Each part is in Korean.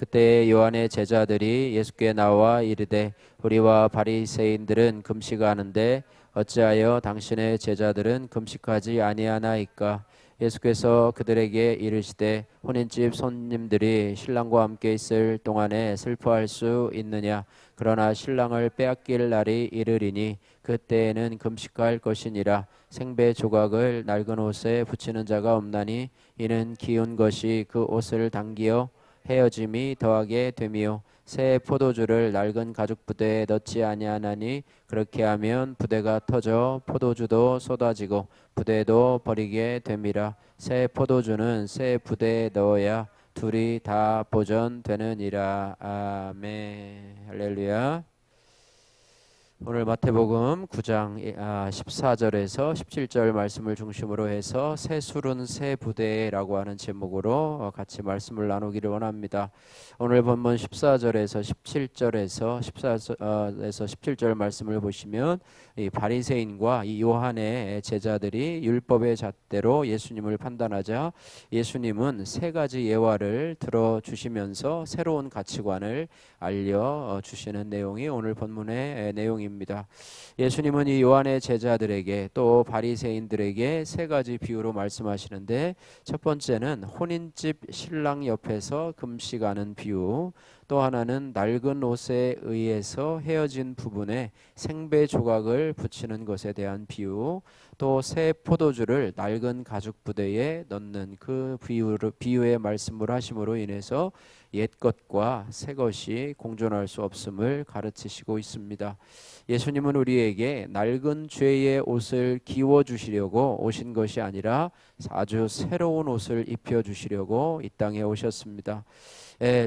그때 요한의 제자들이 예수께 나와 이르되 우리와 바리새인들은 금식하는데 어찌하여 당신의 제자들은 금식하지 아니하나이까? 예수께서 그들에게 이르시되 혼인집 손님들이 신랑과 함께 있을 동안에 슬퍼할 수 있느냐? 그러나 신랑을 빼앗길 날이 이르리니 그때에는 금식할 것이니라. 생배 조각을 낡은 옷에 붙이는 자가 없나니 이는 기운 것이 그 옷을 당기어 헤어짐이 더하게 됨이요 새 포도주를 낡은 가죽 부대에 넣지 아니하나니 그렇게 하면 부대가 터져 포도주도 쏟아지고 부대도 버리게 됨이라. 새 포도주는 새 부대에 넣어야 둘이 다 보존되느니라. 아멘. 할렐루야. 오늘 마태복음 9장 14절에서 17절 말씀을 중심으로 해서 새 술은 새 부대라고 하는 제목으로 같이 말씀을 나누기를 원합니다. 오늘 본문 14절에서 17절 말씀을 보시면 이 바리새인과 이 요한의 제자들이 율법의 잣대로 예수님을 판단하자 예수님은 세 가지 예화를 들어주시면서 새로운 가치관을 알려주시는 내용이 오늘 본문의 내용입니다. 예수님은 이 요한의 제자들에게 또 바리새인들에게 세 가지 비유로 말씀하시는데, 첫 번째는 혼인집 신랑 옆에서 금식하는 비유, 또 하나는 낡은 옷에 의해서 헤어진 부분에 생배 조각을 붙이는 것에 대한 비유, 또 새 포도주를 낡은 가죽 부대에 넣는 그 비유의 말씀을 하심으로 인해서 옛 것과 새 것이 공존할 수 없음을 가르치시고 있습니다. 예수님은 우리에게 낡은 죄의 옷을 기워 주시려고 오신 것이 아니라 아주 새로운 옷을 입혀 주시려고 이 땅에 오셨습니다.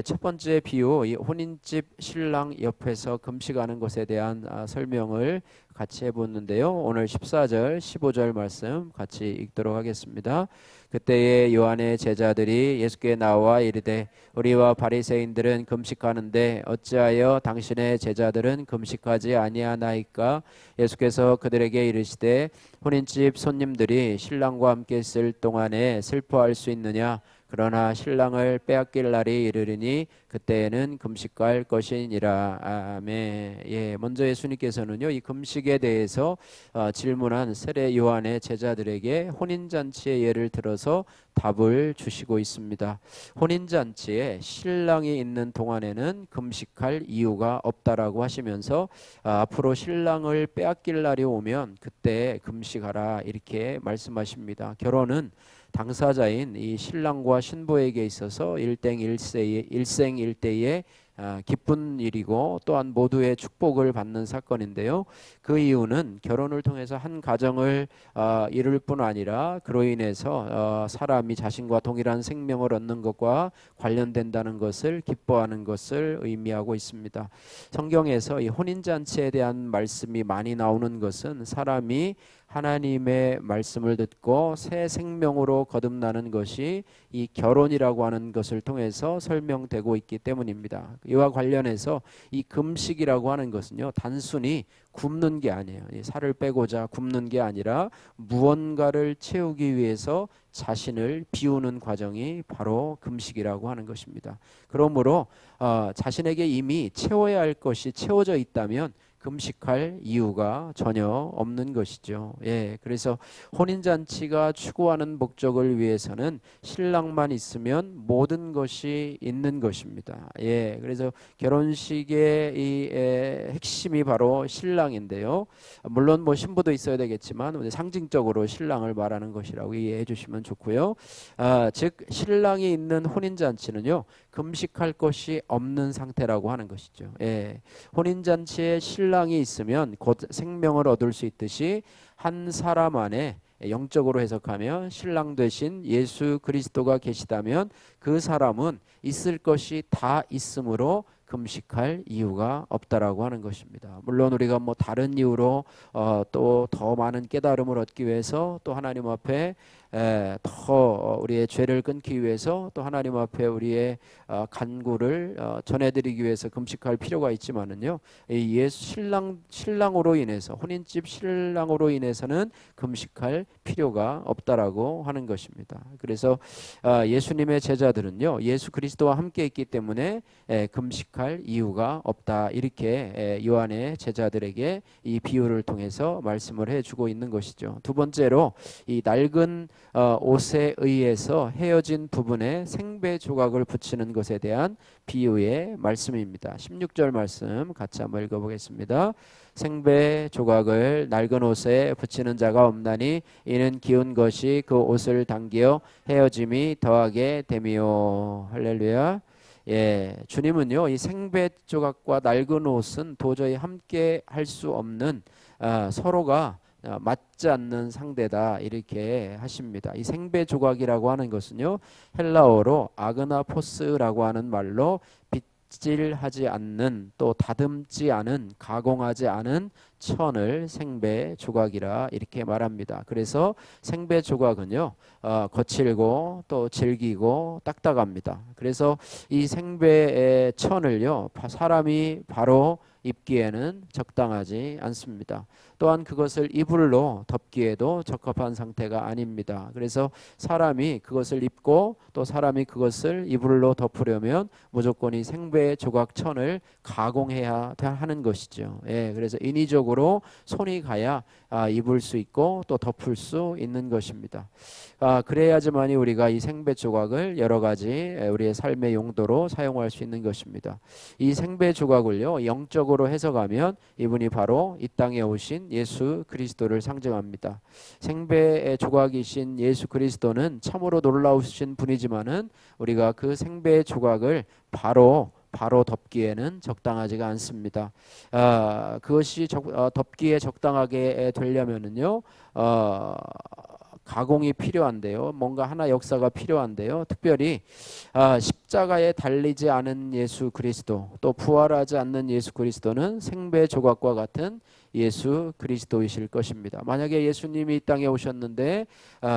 첫 번째 비유, 이 혼인집 신랑 옆에서 금식하는 것에 대한 설명을 같이 해보는데요. 오늘 14절, 15절 말씀 같이 읽도록 하겠습니다. 그때에 요한의 제자들이 예수께 나와 이르되 우리와 바리새인들은 금식하는데 어찌하여 당신의 제자들은 금식하지 아니하나이까? 예수께서 그들에게 이르시되 혼인집 손님들이 신랑과 함께 있을 동안에 슬퍼할 수 있느냐? 그러나 신랑을 빼앗길 날이 이르리니 그때에는 금식할 것이니라. 아멘. 먼저 예수님께서는요, 이 금식에 대해서 질문한 세례 요한의 제자들에게 혼인잔치의 예를 들어서 답을 주시고 있습니다. 혼인잔치에 신랑이 있는 동안에는 금식할 이유가 없다라고 하시면서 앞으로 신랑을 빼앗길 날이 오면 그때 금식하라 이렇게 말씀하십니다. 결혼은 당사자인 이 신랑과 신부에게 있어서 일생일대의 기쁜 일이고 또한 모두의 축복을 받는 사건인데요. 그 이유는 결혼을 통해서 한 가정을 이룰 뿐 아니라 그로 인해서 사람이 자신과 동일한 생명을 얻는 것과 관련된다는 것을 기뻐하는 것을 의미하고 있습니다. 성경에서 이 혼인잔치에 대한 말씀이 많이 나오는 것은 사람이 하나님의 말씀을 듣고 새 생명으로 거듭나는 것이 이 결혼이라고 하는 것을 통해서 설명되고 있기 때문입니다. 이와 관련해서 이 금식이라고 하는 것은요, 단순히 굶는 게 아니에요. 살을 빼고자 굶는 게 아니라 무언가를 채우기 위해서 자신을 비우는 과정이 바로 금식이라고 하는 것입니다. 그러므로 자신에게 이미 채워야 할 것이 채워져 있다면 금식할 이유가 전혀 없는 것이죠. 그래서 혼인잔치가 추구하는 목적을 위해서는 신랑만 있으면 모든 것이 있는 것입니다. 그래서 결혼식의 이 핵심이 바로 신랑인데요. 물론 뭐 신부도 있어야 되겠지만 상징적으로 신랑을 말하는 것이라고 이해해 주시면 좋고요. 즉 신랑이 있는 혼인잔치는요, 금식할 것이 없는 상태라고 하는 것이죠. 혼인잔치에 신랑이 있으면 곧 생명을 얻을 수 있듯이 한 사람 안에 영적으로 해석하면 신랑 되신 예수 그리스도가 계시다면 그 사람은 있을 것이 다 있으므로 금식할 이유가 없다라고 하는 것입니다. 물론 우리가 뭐 다른 이유로 또 더 많은 깨달음을 얻기 위해서 또 하나님 앞에 더 우리의 죄를 끊기 위해서 또 하나님 앞에 우리의 간구를 전해드리기 위해서 금식할 필요가 있지만은요, 이 예수 신랑으로 인해서 혼인집 신랑으로 인해서는 금식할 필요가 없다라고 하는 것입니다. 그래서 예수님의 제자들은요, 예수 그리스도와 함께 있기 때문에 금식할 이유가 없다, 이렇게 요한의 제자들에게 이 비유를 통해서 말씀을 해주고 있는 것이죠. 두 번째로 이 낡은 옷에 의해서 헤어진 부분에 생배 조각을 붙이는 것에 대한 비유의 말씀입니다. 16절 말씀 같이 한번 읽어보겠습니다. 생배 조각을 낡은 옷에 붙이는 자가 없나니 이는 기운 것이 그 옷을 당겨 헤어짐이 더하게 됨이요. 할렐루야. 주님은요, 이 생배 조각과 낡은 옷은 도저히 함께 할 수 없는 서로가 맞지 않는 상대다, 이렇게 하십니다. 이 생배 조각이라고 하는 것은요, 헬라어로 아그나포스라고 하는 말로 빗질하지 않는, 또 다듬지 않은, 가공하지 않은 천을 생배 조각이라 이렇게 말합니다. 그래서 생배 조각은요, 거칠고 또 질기고 딱딱합니다. 그래서 이 생배 천을요, 사람이 바로 입기에는 적당하지 않습니다. 또한 그것을 이불로 덮기에도 적합한 상태가 아닙니다. 그래서 사람이 그것을 입고 또 사람이 그것을 이불로 덮으려면 무조건 이 생배 조각천을 가공해야 하는 것이죠. 그래서 인위적으로 손이 가야 입을 수 있고 또 덮을 수 있는 것입니다. 그래야지만이 우리가 이 생배 조각을 여러 가지 우리의 삶의 용도로 사용할 수 있는 것입니다. 이 생배 조각을요, 영적으로 해석하면 이분이 바로 이 땅에 오신 예수 그리스도를 상징합니다. 생배의 조각이신 예수 그리스도는 참으로 놀라우신 분이지만은 우리가 그 생배의 조각을 바로 덮기에는 적당하지가 않습니다. 그것이 덮기에 적당하게 되려면은요, 가공이 필요한데요, 뭔가 하나 역사가 필요한데요, 특별히 십자가에 달리지 않은 예수 그리스도, 또 부활하지 않는 예수 그리스도는 생배 조각과 같은 예수 그리스도이실 것입니다. 만약에 예수님이 이 땅에 오셨는데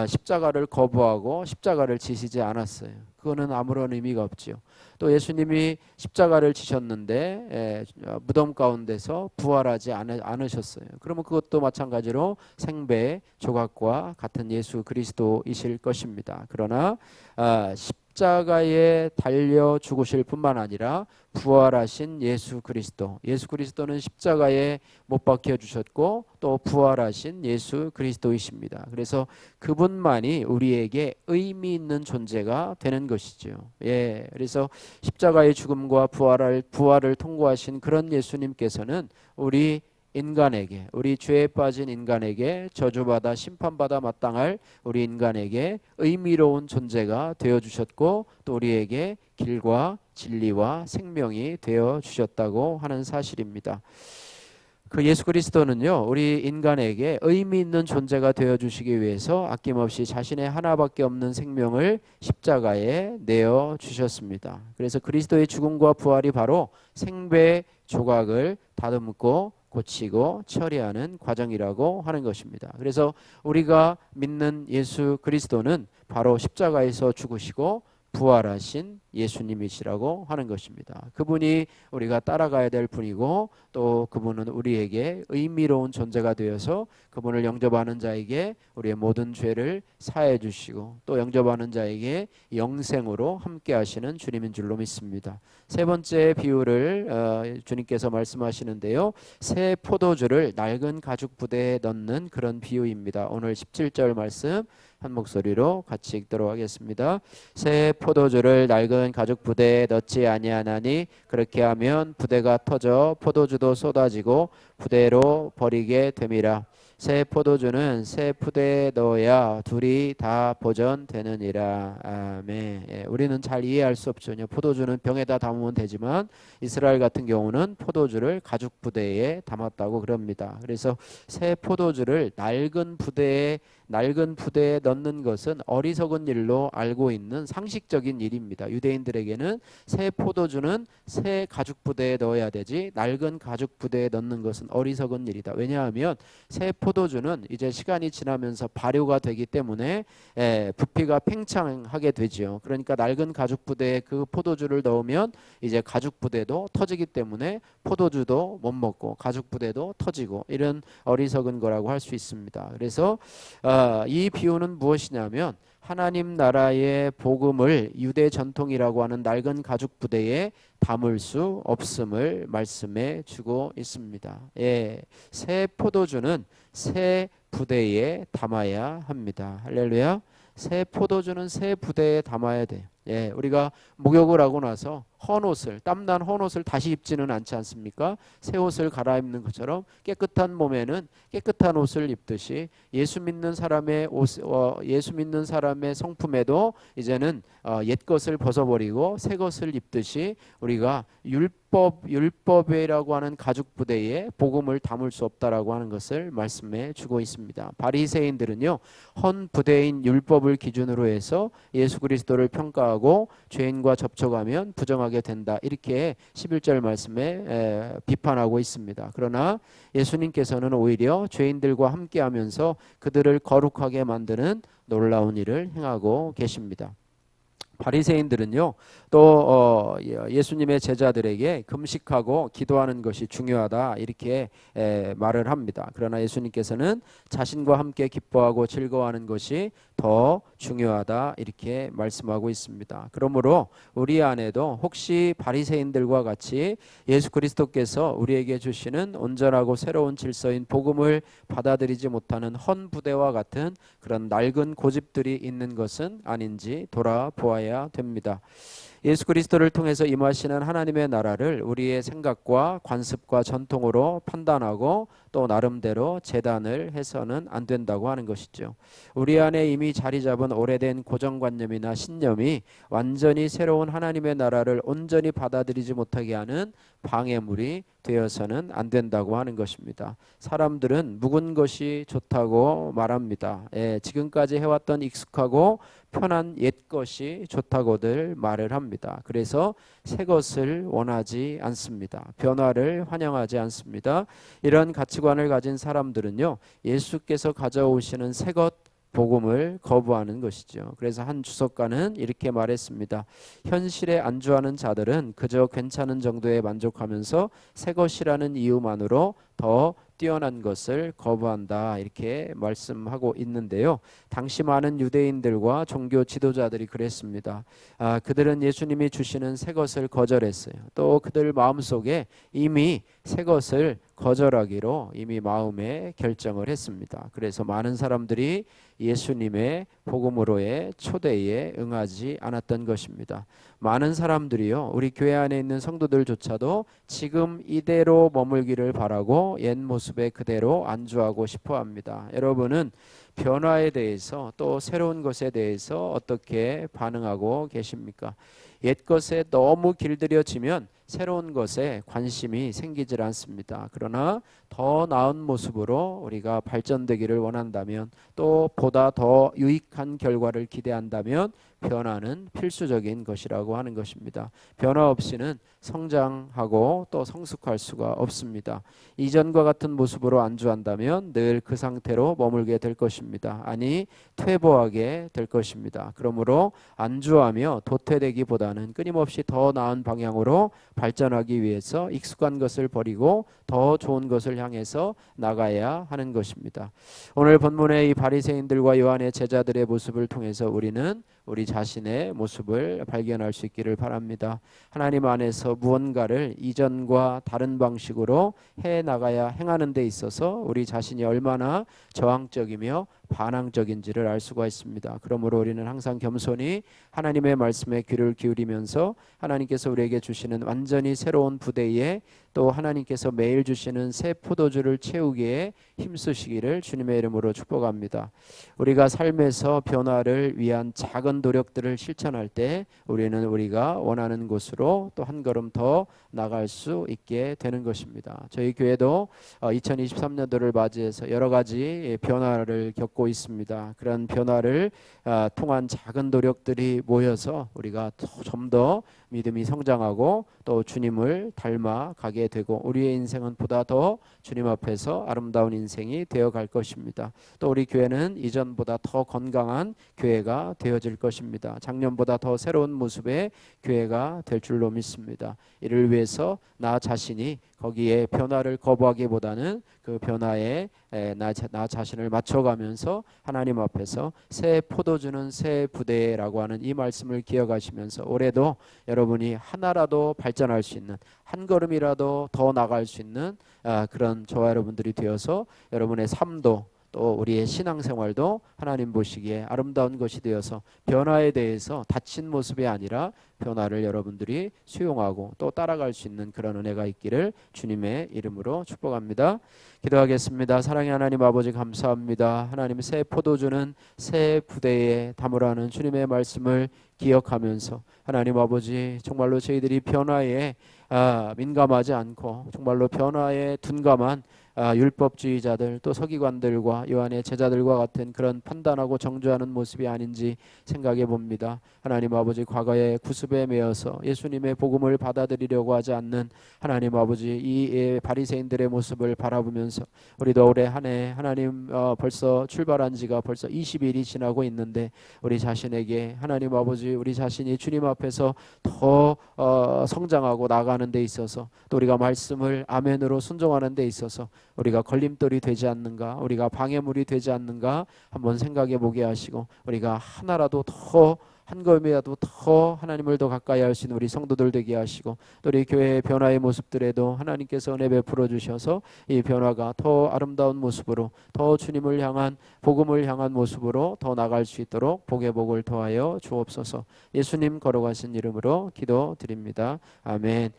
십자가를 거부하고 십자가를 지시지 않았어요, 그거는 아무런 의미가 없지요. 또 예수님이 십자가를 지셨는데 무덤 가운데서 부활하지 않으셨어요. 그러면 그것도 마찬가지로 생배 조각과 같은 예수 그리스도이실 것입니다. 그러나 십자가에 달려 죽으실 뿐만 아니라 부활하신 예수 그리스도는 십자가에 못 박혀 주셨고 또 부활하신 예수 그리스도이십니다. 그래서 그분만이 우리에게 의미 있는 존재가 되는 것이죠. 그래서 십자가의 죽음과 부활을 통과하신 그런 예수님께서는 우리 죄에 빠진 인간에게 저주받아 심판받아 마땅할 우리 인간에게 의미로운 존재가 되어주셨고 또 우리에게 길과 진리와 생명이 되어주셨다고 하는 사실입니다. 그 예수 그리스도는요, 우리 인간에게 의미 있는 존재가 되어주시기 위해서 아낌없이 자신의 하나밖에 없는 생명을 십자가에 내어주셨습니다. 그래서 그리스도의 죽음과 부활이 바로 생배 조각을 다듬고 고치고 처리하는 과정이라고 하는 것입니다. 그래서 우리가 믿는 예수 그리스도는 바로 십자가에서 죽으시고 부활하신 예수님이시라고 하는 것입니다. 그분이 우리가 따라가야 될 분이고 또 그분은 우리에게 의미로운 존재가 되어서 그분을 영접하는 자에게 우리의 모든 죄를 사해 주시고 또 영접하는 자에게 영생으로 함께 하시는 주님인 줄로 믿습니다. 세 번째 비유를 주님께서 말씀하시는데요, 새 포도주를 낡은 가죽 부대에 넣는 그런 비유입니다. 오늘 17절 말씀 한 목소리로 같이 읽도록 하겠습니다. 새 포도주를 낡은 가죽 부대에 넣지 아니하나니 그렇게 하면 부대가 터져 포도주도 쏟아지고 부대로 버리게 됨이라. 새 포도주는 새 푸대에 넣어야 둘이 다 보존되느니라. 아멘. 우리는 잘 이해할 수 없죠. 포도주는 병에다 담으면 되지만 이스라엘 같은 경우는 포도주를 가죽 부대에 담았다고 그럽니다. 그래서 새 포도주를 낡은 부대에 넣는 것은 어리석은 일로 알고 있는 상식적인 일입니다. 유대인들에게는 새 포도주는 새 가죽 부대에 넣어야 되지 낡은 가죽 부대에 넣는 것은 어리석은 일이다. 왜냐하면 새 포도주는 이제 시간이 지나면서 발효가 되기 때문에 부피가 팽창하게 되지요. 그러니까 낡은 가죽 부대에 그 포도주를 넣으면 이제 가죽 부대도 터지기 때문에 포도주도 못 먹고 가죽 부대도 터지고, 이런 어리석은 거라고 할 수 있습니다. 그래서 이 비유는 무엇이냐면 하나님 나라의 복음을 유대 전통이라고 하는 낡은 가죽 부대에 담을 수 없음을 말씀해 주고 있습니다. 새 포도주는 새 부대에 담아야 합니다. 할렐루야. 새 포도주는 새 부대에 담아야 돼요. 우리가 목욕을 하고 나서 헌옷을, 땀난 헌옷을 다시 입지는 않지 않습니까? 새 옷을 갈아입는 것처럼 깨끗한 몸에는 깨끗한 옷을 입듯이 예수 믿는 사람의 예수 믿는 사람의 성품에도 이제는 옛 것을 벗어버리고 새 것을 입듯이 우리가 율법이라고 하는 가죽 부대에 복음을 담을 수 없다라고 하는 것을 말씀해 주고 있습니다. 바리새인들은요, 헌 부대인 율법을 기준으로 해서 예수 그리스도를 평가하고 죄인과 접촉하면 부정하게 된다, 이렇게 11절 말씀에 비판하고 있습니다. 그러나 예수님께서는 오히려 죄인들과 함께하면서 그들을 거룩하게 만드는 놀라운 일을 행하고 계십니다. 바리새인들은요, 또 예수님의 제자들에게 금식하고 기도하는 것이 중요하다, 이렇게 말을 합니다. 그러나 예수님께서는 자신과 함께 기뻐하고 즐거워하는 것이 더 중요하다, 이렇게 말씀하고 있습니다. 그러므로 우리 안에도 혹시 바리새인들과 같이 예수 그리스도께서 우리에게 주시는 온전하고 새로운 질서인 복음을 받아들이지 못하는 헌 부대와 같은 그런 낡은 고집들이 있는 것은 아닌지 돌아보아야 됩니다. 예수 그리스도를 통해서 임하시는 하나님의 나라를 우리의 생각과 관습과 전통으로 판단하고 또 나름대로 재단을 해서는 안 된다고 하는 것이죠. 우리 안에 이미 자리 잡은 오래된 고정관념이나 신념이 완전히 새로운 하나님의 나라를 온전히 받아들이지 못하게 하는 방해물이 되어서는 안 된다고 하는 것입니다. 사람들은 묵은 것이 좋다고 말합니다. 지금까지 해왔던 익숙하고 편한 옛 것이 좋다고들 말을 합니다. 그래서 새 것을 원하지 않습니다. 변화를 환영하지 않습니다. 이런 가치관을 가진 사람들은요, 예수께서 가져오시는 새 것 복음을 거부하는 것이죠. 그래서 한 주석가는 이렇게 말했습니다. 현실에 안주하는 자들은 그저 괜찮은 정도에 만족하면서 새 것이라는 이유만으로 더 뛰어난 것을 거부한다, 이렇게 말씀하고 있는데요. 당시 많은 유대인들과 종교 지도자들이 그랬습니다. 그들은 예수님이 주시는 새 것을 거절했어요. 또 그들 마음속에 이미 새 것을 거절하기로 이미 마음에 결정을 했습니다. 그래서 많은 사람들이 예수님의 복음으로의 초대에 응하지 않았던 것입니다. 많은 사람들이요, 우리 교회 안에 있는 성도들조차도 지금 이대로 머물기를 바라고 옛 모습에 그대로 안주하고 싶어 합니다. 여러분은 변화에 대해서 또 새로운 것에 대해서 어떻게 반응하고 계십니까? 옛 것에 너무 길들여지면 새로운 것에 관심이 생기질 않습니다. 그러나 더 나은 모습으로 우리가 발전되기를 원한다면, 또 보다 더 유익한 결과를 기대한다면 변화는 필수적인 것이라고 하는 것입니다. 변화 없이는 성장하고 또 성숙할 수가 없습니다. 이전과 같은 모습으로 안주한다면 늘 그 상태로 머물게 될 것입니다. 아니, 퇴보하게 될 것입니다. 그러므로 안주하며 도태되기보다는 끊임없이 더 나은 방향으로 발전하기 위해서 익숙한 것을 버리고 더 좋은 것을 향해서 나가야 하는 것입니다. 오늘 본문의 이 바리새인들과 요한의 제자들의 모습을 통해서 우리는 우리 자신의 모습을 발견할 수 있기를 바랍니다. 하나님 안에서 무언가를 이전과 다른 방식으로 해나가야 행하는 데 있어서 우리 자신이 얼마나 저항적이며 반항적인지를 알 수가 있습니다. 그러므로 우리는 항상 겸손히 하나님의 말씀에 귀를 기울이면서 하나님께서 우리에게 주시는 완전히 새로운 부대에 또 하나님께서 매일 주시는 새 포도주를 채우기에 힘쓰시기를 주님의 이름으로 축복합니다. 우리가 삶에서 변화를 위한 작은 노력들을 실천할 때 우리는 우리가 원하는 곳으로 또 한 걸음 더 나갈 수 있게 되는 것입니다. 저희 교회도 2023년도를 맞이해서 여러 가지 변화를 겪고 있습니다. 그런 변화를 통한 작은 노력들이 모여서 우리가 좀 더 믿음이 성장하고 또 주님을 닮아 가게 되고 우리의 인생은 보다 더 주님 앞에서 아름다운 인생이 되어 갈 것입니다. 또 우리 교회는 이전보다 더 건강한 교회가 되어질 것입니다. 작년보다 더 새로운 모습의 교회가 될 줄로 믿습니다. 이를 위해서 나 자신이 거기에 변화를 거부하기보다는 그 변화에 나 자신을 맞춰가면서 하나님 앞에서 새 포도주는 새 부대라고 하는 이 말씀을 기억하시면서 올해도 여러분이 하나라도 발전할 수 있는, 한 걸음이라도 더 나갈 수 있는 그런 저와 여러분들이 되어서 여러분의 삶도 또 우리의 신앙생활도 하나님 보시기에 아름다운 것이 되어서 변화에 대해서 닫힌 모습이 아니라 변화를 여러분들이 수용하고 또 따라갈 수 있는 그런 은혜가 있기를 주님의 이름으로 축복합니다. 기도하겠습니다. 사랑의 하나님 아버지, 감사합니다. 하나님, 새 포도주는 새 부대에 담으라는 주님의 말씀을 기억하면서 하나님 아버지, 정말로 저희들이 변화에 민감하지 않고 정말로 변화에 둔감한 율법주의자들 또 서기관들과 요한의 제자들과 같은 그런 판단하고 정죄하는 모습이 아닌지 생각해 봅니다. 하나님 아버지, 과거에 구습에 매여서 예수님의 복음을 받아들이려고 하지 않는 하나님 아버지, 이 바리새인들의 모습을 바라보면서 우리도 올해 한 해 하나님 벌써 출발한 지가 벌써 20일이 지나고 있는데 우리 자신에게 하나님 아버지, 우리 자신이 주님 앞에서 더 성장하고 나아가는 데 있어서 또 우리가 말씀을 아멘으로 순종하는 데 있어서 우리가 걸림돌이 되지 않는가, 우리가 방해물이 되지 않는가 한번 생각해 보게 하시고 우리가 하나라도 더, 한 걸음이라도 더 하나님을 더 가까이 할 수 있는 우리 성도들 되게 하시고 또 우리 교회의 변화의 모습들에도 하나님께서 은혜 베풀어 주셔서 이 변화가 더 아름다운 모습으로, 더 주님을 향한, 복음을 향한 모습으로 더 나갈 수 있도록 복의 복을 더하여 주옵소서. 예수님 걸어가신 이름으로 기도드립니다. 아멘.